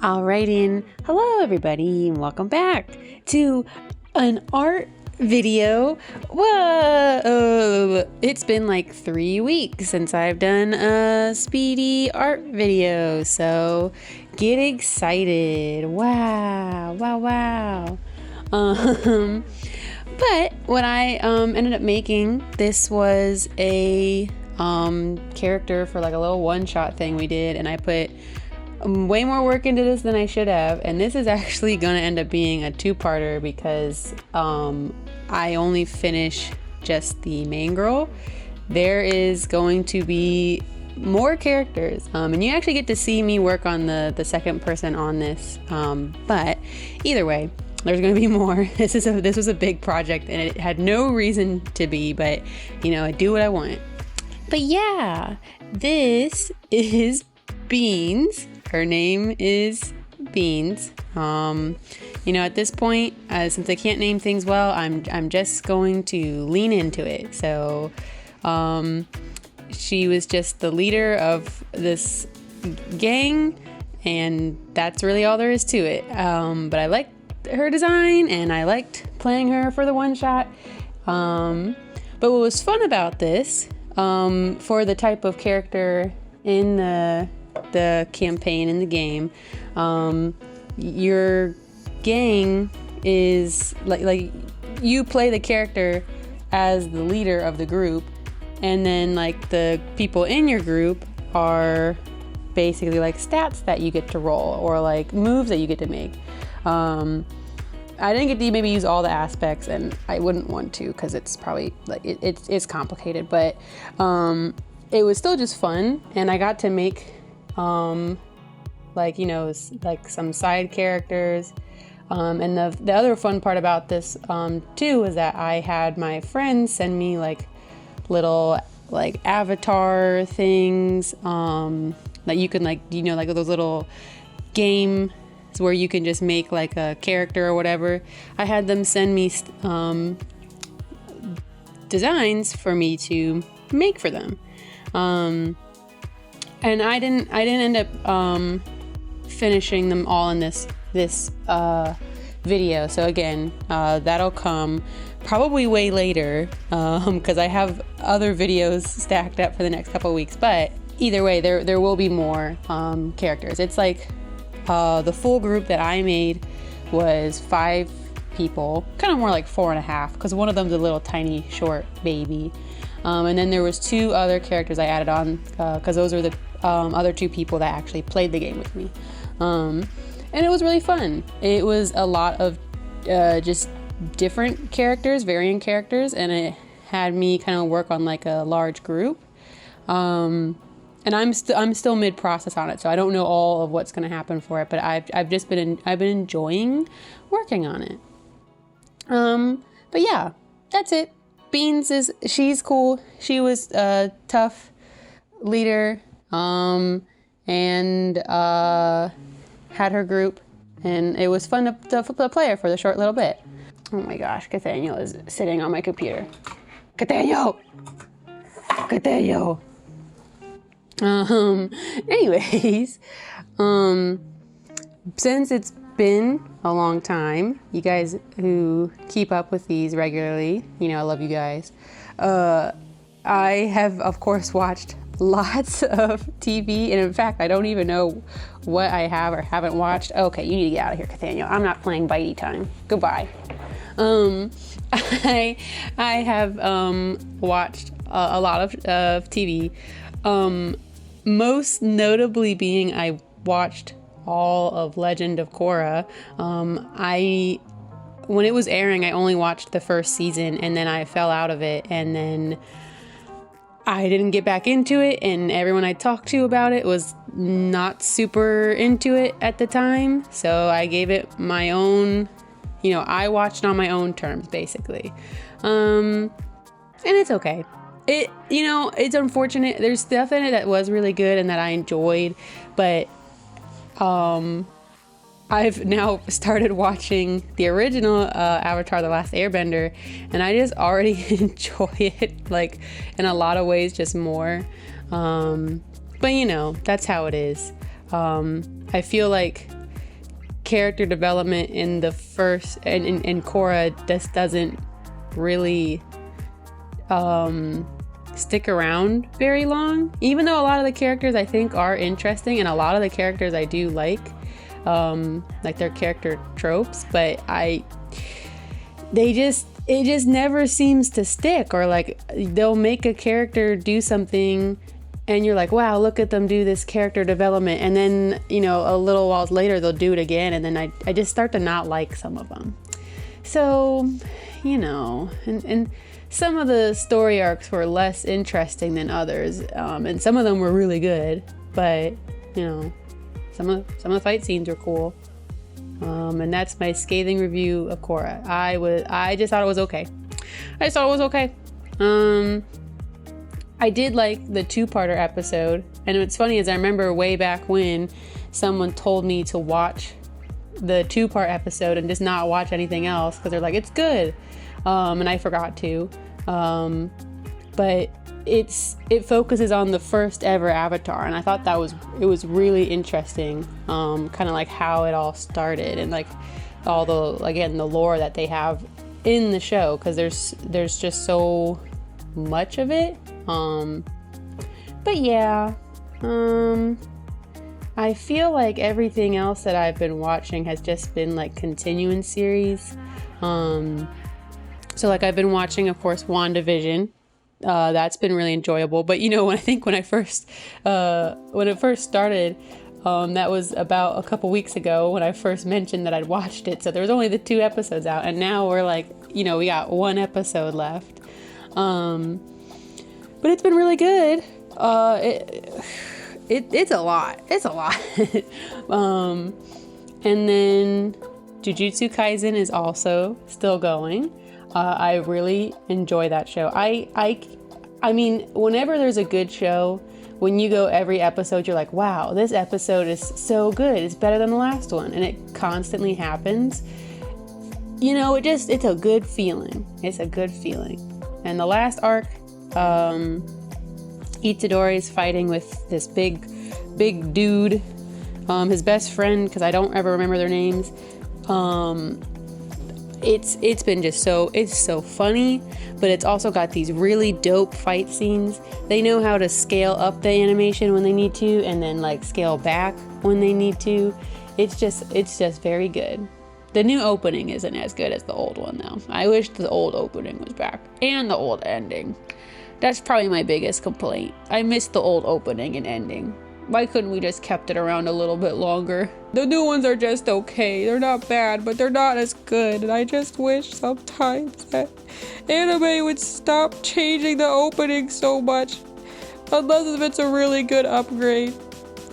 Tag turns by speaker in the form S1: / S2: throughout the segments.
S1: Alrighty, and hello everybody, and welcome back to an art video. Whoa! It's been like 3 weeks since I've done a speedy art video, so get excited. Wow. But what I ended up making, this was a character for like a little one-shot thing we did, and I put way more work into this than I should have, and this is actually gonna end up being a two-parter because I only finish just the main girl. There is going to be more characters, and you actually get to see me work on the second person on this, but either way, there's going to be more. This was a big project and it had no reason to be, but you know, I do what I want. But yeah, this is Beans. Her name is Beans. You know, at this point, since I can't name things well, I'm just going to lean into it. So she was just the leader of this gang, and that's really all there is to it. But I liked her design and I liked playing her for the one shot. But what was fun about this, for the type of character in the campaign in the game, your gang is like you play the character as the leader of the group, and then like the people in your group are basically like stats that you get to roll or like moves that you get to make. I didn't get to maybe use all the aspects, and I wouldn't want to because it's probably like it's complicated, but it was still just fun, and I got to make like, you know, like some side characters, and the other fun part about this too is that I had my friends send me like little like avatar things that you can, like, you know, like those little games where you can just make like a character or whatever. I had them send me designs for me to make for them, and I didn't end up finishing them all in this video. So again, that'll come probably way later, because I have other videos stacked up for the next couple of weeks. But either way, there will be more characters. It's like the full group that I made was 5 people, kind of more like 4.5, because one of them's a little tiny short baby. And then there was 2 other characters I added on, because those are the other 2 people that actually played the game with me. And it was really fun. It was a lot of just different characters, varying characters, and it had me kind of work on like a large group. And I'm still mid-process on it, so I don't know all of what's going to happen for it, but I've been enjoying working on it. But yeah, that's it. Beans she's cool. She was a tough leader, and had her group, and it was fun to play her for the short little bit. Oh my gosh, Nathaniel is sitting on my computer. Nathaniel! Anyways, since it's been a long time, you guys who keep up with these regularly, you know, I love you guys. I have, of course, watched lots of TV, and in fact, I don't even know what I have or haven't watched. Okay, you need to get out of here, Nathaniel. I'm not playing bitey time. Goodbye. I have watched a lot of TV. Most notably being I watched all of Legend of Korra. When it was airing, I only watched the first season, and then I fell out of it, and then I didn't get back into it, and everyone I talked to about it was not super into it at the time, so I gave it my own, you know, I watched on my own terms, basically. And it's okay. You know, it's unfortunate. There's stuff in it that was really good and that I enjoyed, but I've now started watching the original Avatar: The Last Airbender, and I just already enjoy it, like, in a lot of ways, just more. But you know, that's how it is. I feel like character development in the first, and Korra just doesn't really stick around very long, even though a lot of the characters I think are interesting, and a lot of the characters I do like their character tropes, but it just never seems to stick. Or like they'll make a character do something and you're like, wow, look at them do this character development, and then a little while later they'll do it again, and then I just start to not like some of them. So and some of the story arcs were less interesting than others, and some of them were really good, but some of the fight scenes are cool. And that's my scathing review of Korra. I just thought it was okay. I did like the 2-parter episode, and what's funny is I remember way back when someone told me to watch the 2-part episode and just not watch anything else because they're like, it's good, and I forgot to. But it focuses on the first ever Avatar, and I thought it was really interesting, kind of like how it all started, and like all the lore that they have in the show, because there's just so much of it. But yeah, I feel like everything else that I've been watching has just been like continuing series. So like I've been watching, of course, WandaVision. That's been really enjoyable. But when it first started, that was about a couple weeks ago when I first mentioned that I'd watched it. So there was only the 2 episodes out, and now we're like, we got 1 episode left. But it's been really good. It's a lot. It's a lot. And then Jujutsu Kaisen is also still going. I really enjoy that show. I mean, whenever there's a good show, when you go every episode, you're like, wow, this episode is so good. It's better than the last one. And it constantly happens. It's a good feeling. It's a good feeling. And the last arc, Itadori's fighting with this big dude, his best friend, because I don't ever remember their names. It's been it's so funny, but it's also got these really dope fight scenes. They know how to scale up the animation when they need to, and then like scale back when they need to. It's just very good. The new opening isn't as good as the old one, though. I wish the old opening was back, and the old ending. That's probably my biggest complaint. I miss the old opening and ending. Why couldn't we just kept it around a little bit longer? The new ones are just okay. They're not bad, but they're not as good. And I just wish sometimes that anime would stop changing the opening so much. Unless if it's a really good upgrade.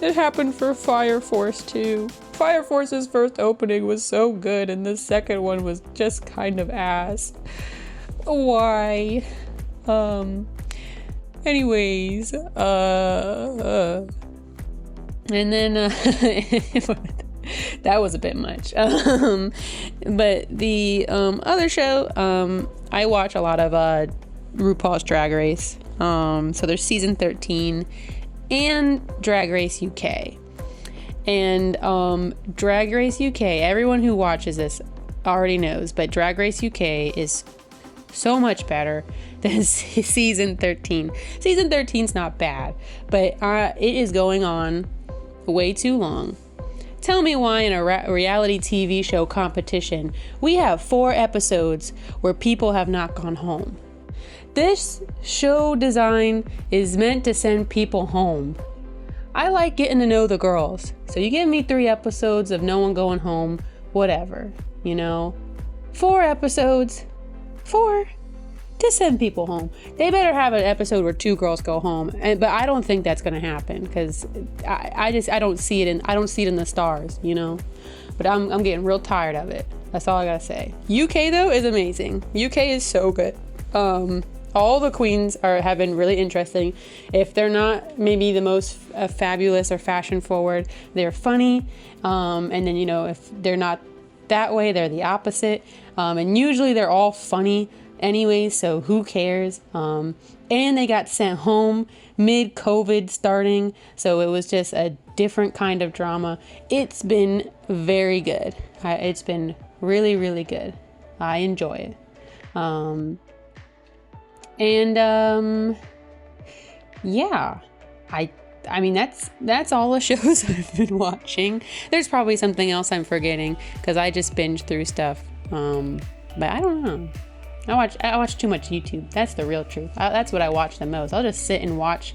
S1: It happened for Fire Force too. Fire Force's first opening was so good, and the second one was just kind of ass. Why? Anyways, and then that was a bit much. But the other show, I watch a lot of RuPaul's Drag Race. So there's season 13 and Drag Race UK. And Drag Race UK, everyone who watches this already knows, but Drag Race UK is so much better than season 13. Season 13's not bad, but it is going on way too long. Tell me why in a reality TV show competition we have 4 episodes where people have not gone home. This show design is meant to send people home. I like getting to know the girls, so you give me 3 episodes of no one going home, whatever, 4 episodes, 4 to send people home. They better have an episode where 2 girls go home, but I don't think that's gonna happen because I don't see it in the stars, But I'm getting real tired of it. That's all I gotta say. UK though is amazing. UK is so good. All the queens have been really interesting. If they're not maybe the most fabulous or fashion forward, they're funny. And then if they're not that way, they're the opposite. And usually they're all funny, anyway, so who cares? And they got sent home mid-COVID starting, so it was just a different kind of drama. It's been very good. It's been really, really good. I enjoy it. Yeah, I mean, that's all the shows I've been watching. There's probably something else I'm forgetting because I just binge through stuff. But I don't know. I watch too much YouTube. That's the real truth. That's what I watch the most. I'll just sit and watch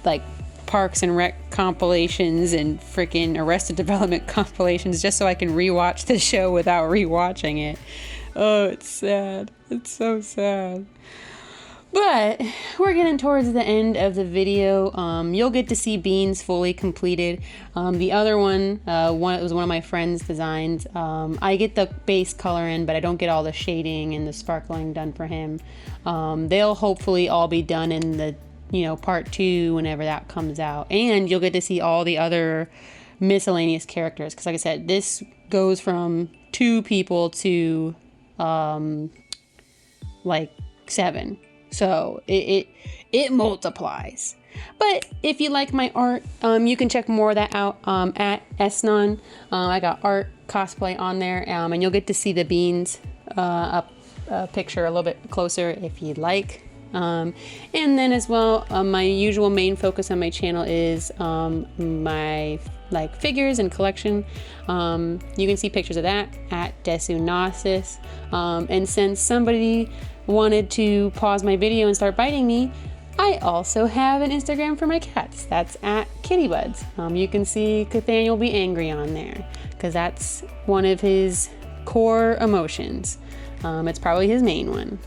S1: like Parks and Rec compilations and freaking Arrested Development compilations just so I can rewatch the show without rewatching it. Oh, it's sad. It's so sad. But we're getting towards the end of the video. You'll get to see Beans fully completed. The other one, it was one of my friend's designs. I get the base color in, but I don't get all the shading and the sparkling done for him. They'll hopefully all be done in the, part 2 whenever that comes out. And you'll get to see all the other miscellaneous characters. Because like I said, this goes from 2 people to like 7. So it multiplies. But if you like my art, you can check more of that out at Esnon. I got art cosplay on there, and you'll get to see the Beans picture a little bit closer if you'd like. And then as well, my usual main focus on my channel is my figures and collection. You can see pictures of that at Desunasis. And since somebody wanted to pause my video and start biting me, I also have an Instagram for my cats. That's at KITTIES. You can see Nathaniel be angry on there because that's one of his core emotions. It's probably his main one.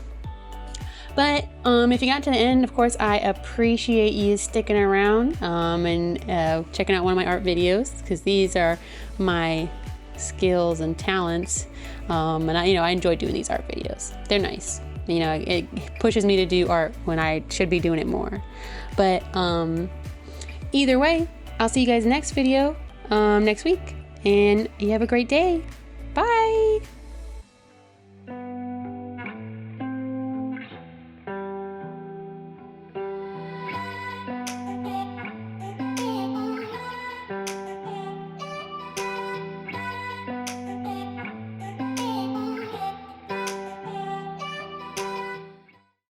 S1: But if you got to the end, of course, I appreciate you sticking around and checking out one of my art videos, because these are my skills and talents. And I enjoy doing these art videos. They're nice. It pushes me to do art when I should be doing it more. But either way, I'll see you guys next video next week. And you have a great day.